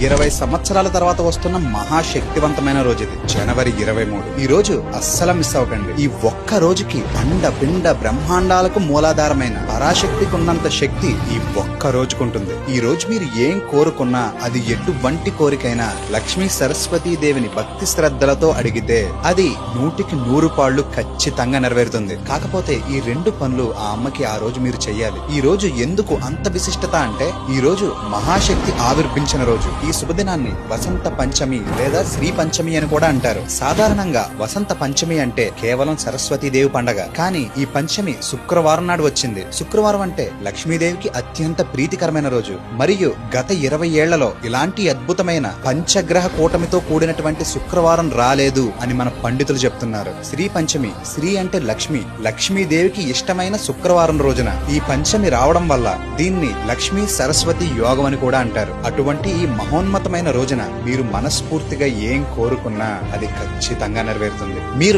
20 సంవత్సరాల తర్వాత వస్తున్న మహాశక్తివంతమైన రోజు ఇది, జనవరి 23. ఈ రోజు అస్సలు మిస్ అవ్వకండి. ఈ ఒక్క రోజుకి అండ పిండ బ్రహ్మాండాలకు మూలాధారమైన పరాశక్తికి ఉన్నంత శక్తి ఈ ఒక్క రోజుకుంటుంది. ఈ రోజు మీరు ఏం కోరుకున్నా అది ఎటువంటి కోరికైనా లక్ష్మీ సరస్వతీ దేవిని భక్తి శ్రద్ధలతో అడిగితే అది 100కి 100 పాళ్లు ఖచ్చితంగా నెరవేరుతుంది. కాకపోతే ఈ 2 పనులు ఆ అమ్మకి ఆ రోజు మీరు చెయ్యాలి. ఈ రోజు ఎందుకు అంత విశిష్టత అంటే, ఈ రోజు మహాశక్తి ఆవిర్భించిన రోజు. ఈ శుభదినాన్ని వసంత పంచమి లేదా శ్రీ పంచమి అని కూడా అంటారు. సాధారణంగా వసంత పంచమి అంటే కేవలం సరస్వతీదేవి పండగ. కానీ ఈ పంచమి శుక్రవారం నాడు వచ్చింది. శుక్రవారం అంటే లక్ష్మీదేవికి అత్యంత ప్రీతికరమైన రోజు. మరియు గత 20 ఏళ్లలో ఇలాంటి అద్భుతమైన పంచగ్రహ కూటమితో కూడినటువంటి శుక్రవారం రాలేదు అని మన పండితులు చెప్తున్నారు. శ్రీ పంచమి, శ్రీ అంటే లక్ష్మి, లక్ష్మీదేవికి ఇష్టమైన శుక్రవారం రోజున ఈ పంచమి రావడం వల్ల దీన్ని లక్ష్మీ సరస్వతి యోగం అని కూడా అంటారు. అటువంటి ఈ మహోన్నతమైన రోజున మీరు మనస్ఫూర్తిగా ఏం కోరుకున్నా అది ఖచ్చితంగా నెరవేరుతుంది. మీరు